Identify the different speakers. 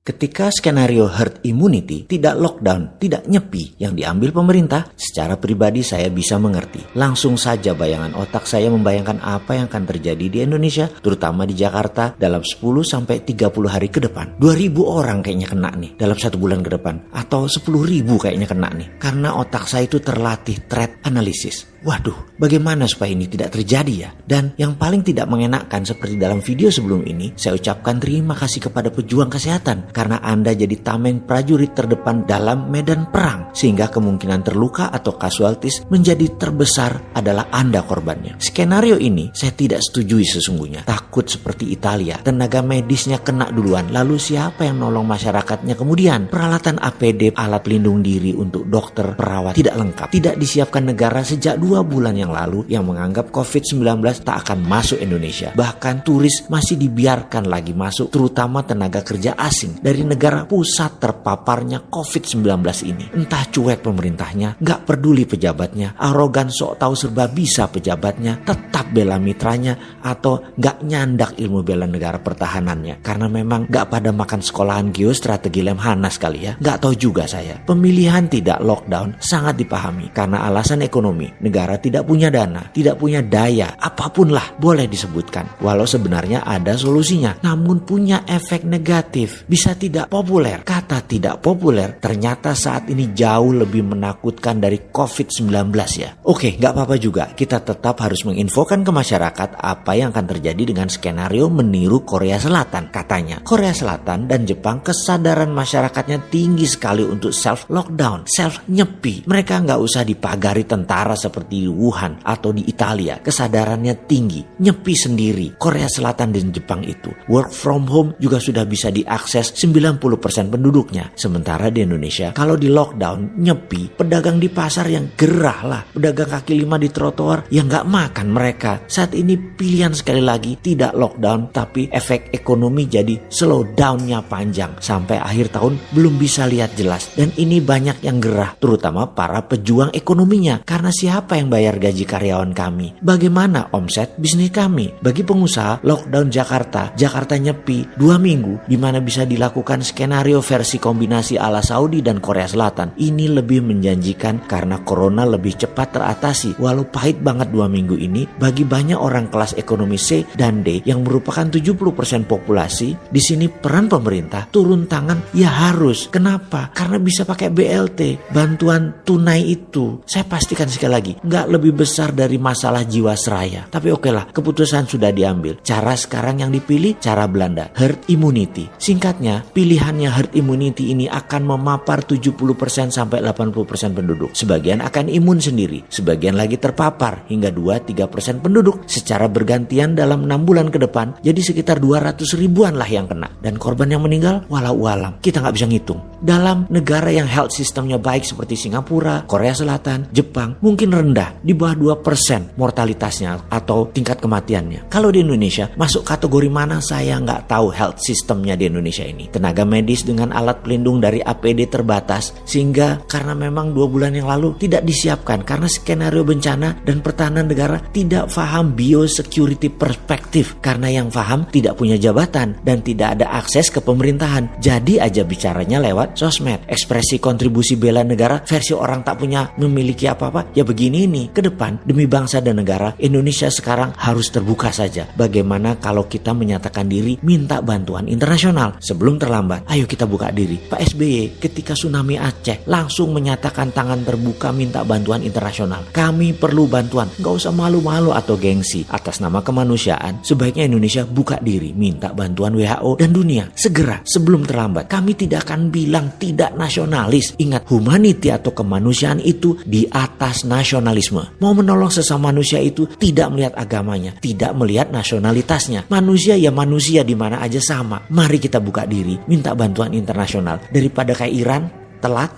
Speaker 1: Ketika skenario herd immunity, tidak lockdown, tidak nyepi yang diambil pemerintah, secara pribadi saya bisa mengerti. Langsung saja bayangan otak saya membayangkan apa yang akan terjadi di Indonesia, terutama di Jakarta dalam 10-30 hari ke depan. 2.000 orang kayaknya kena nih dalam 1 bulan ke depan, atau 10.000 kayaknya kena nih. Karena otak saya itu terlatih threat analysis. Waduh, bagaimana supaya ini tidak terjadi ya? Dan yang paling tidak mengenakan seperti dalam video sebelum ini, saya ucapkan terima kasih kepada pejuang kesehatan karena Anda jadi tameng prajurit terdepan dalam medan perang, sehingga kemungkinan terluka atau casualties menjadi terbesar adalah Anda korbannya. Skenario ini saya tidak setujui sesungguhnya. Takut seperti Italia, tenaga medisnya kena duluan, lalu siapa yang nolong masyarakatnya kemudian? Peralatan APD, alat pelindung diri untuk dokter, perawat tidak lengkap, tidak disiapkan negara sejak 2 bulan yang lalu yang menganggap COVID-19 tak akan masuk Indonesia. Bahkan turis masih dibiarkan lagi masuk, terutama tenaga kerja asing dari negara pusat terpaparnya COVID-19 ini. Entah cuek pemerintahnya, gak peduli pejabatnya, arogan sok tahu serba bisa pejabatnya, tetap bela mitranya, atau gak nyandak ilmu bela negara pertahanannya. Karena memang gak pada makan sekolahan geostrategi Lemhanas kali ya. Gak tahu juga saya. Pemilihan tidak lockdown sangat dipahami karena alasan ekonomi. Negara tidak punya dana, tidak punya daya, apapun lah boleh disebutkan. Walau sebenarnya ada solusinya, namun punya efek negatif. Bisa tidak populer. Kata tidak populer ternyata saat ini jauh lebih menakutkan dari COVID-19 ya. Oke, gak apa-apa juga. Kita tetap harus menginfokan ke masyarakat apa yang akan terjadi dengan skenario meniru Korea Selatan. Katanya, Korea Selatan dan Jepang kesadaran masyarakatnya tinggi sekali untuk self-lockdown, self-nyepi. Mereka gak usah dipagari tentara seperti di Wuhan atau di Italia. Kesadarannya tinggi, nyepi sendiri. Korea Selatan dan Jepang itu work from home juga sudah bisa diakses 90% penduduknya. Sementara di Indonesia, kalau di lockdown, nyepi, pedagang di pasar yang gerah lah, pedagang kaki lima di trotoar yang gak makan mereka. Saat ini pilihan sekali lagi tidak lockdown, tapi efek ekonomi jadi slowdownnya panjang. Sampai akhir tahun belum bisa lihat jelas. Dan ini banyak yang gerah, terutama para pejuang ekonominya. Karena siapa yang bayar gaji karyawan kami? Bagaimana omset bisnis kami? Bagi pengusaha, lockdown Jakarta nyepi 2 minggu, di mana bisa dilakukan skenario versi kombinasi ala Saudi dan Korea Selatan. Ini lebih menjanjikan karena corona lebih cepat teratasi. Walau pahit banget 2 minggu ini, bagi banyak orang kelas ekonomi C dan D yang merupakan 70% populasi, di sini peran pemerintah turun tangan ya harus. Kenapa? Karena bisa pakai BLT, bantuan tunai itu. Saya pastikan sekali lagi, nggak lebih besar dari masalah jiwasraya. Tapi oke lah, keputusan sudah diambil. Cara sekarang yang dipilih, cara Belanda, herd immunity. Singkatnya, pilihannya herd immunity ini akan memapar 70% sampai 80% penduduk. Sebagian akan imun sendiri, sebagian lagi terpapar hingga 2-3% penduduk secara bergantian dalam 6 bulan ke depan. Jadi sekitar 200 ribuan lah yang kena. Dan korban yang meninggal, walau alam, kita nggak bisa ngitung. Dalam negara yang health systemnya baik seperti Singapura, Korea Selatan, Jepang, mungkin rendah, di bawah 2% mortalitasnya atau tingkat kematiannya. Kalau di Indonesia, masuk kategori mana saya nggak tahu health systemnya di Indonesia ini. Tenaga medis dengan alat pelindung dari APD terbatas, sehingga karena memang 2 bulan yang lalu tidak disiapkan karena skenario bencana dan pertahanan negara tidak paham biosecurity perspektif. Karena yang paham tidak punya jabatan dan tidak ada akses ke pemerintahan. Jadi aja bicaranya lewat sosmed. Ekspresi kontribusi bela negara versi orang tak punya memiliki apa-apa. Ya begini nih, ke depan demi bangsa dan negara, Indonesia sekarang harus terbuka saja. Bagaimana kalau kita menyatakan diri minta bantuan internasional sebelum terlambat? Ayo kita buka diri. Pak SBY ketika tsunami Aceh langsung menyatakan tangan terbuka minta bantuan internasional. Kami perlu bantuan. Nggak usah malu-malu atau gengsi. Atas nama kemanusiaan, sebaiknya Indonesia buka diri minta bantuan WHO dan dunia. Segera sebelum terlambat. Kami tidak akan bilang tidak nasionalis. Ingat, humanity atau kemanusiaan itu di atas nasionalisme. Mau menolong sesama manusia itu tidak melihat agamanya, tidak melihat nasionalitasnya. Manusia ya manusia di mana aja sama. Mari kita buka diri, minta bantuan internasional daripada kayak Iran telat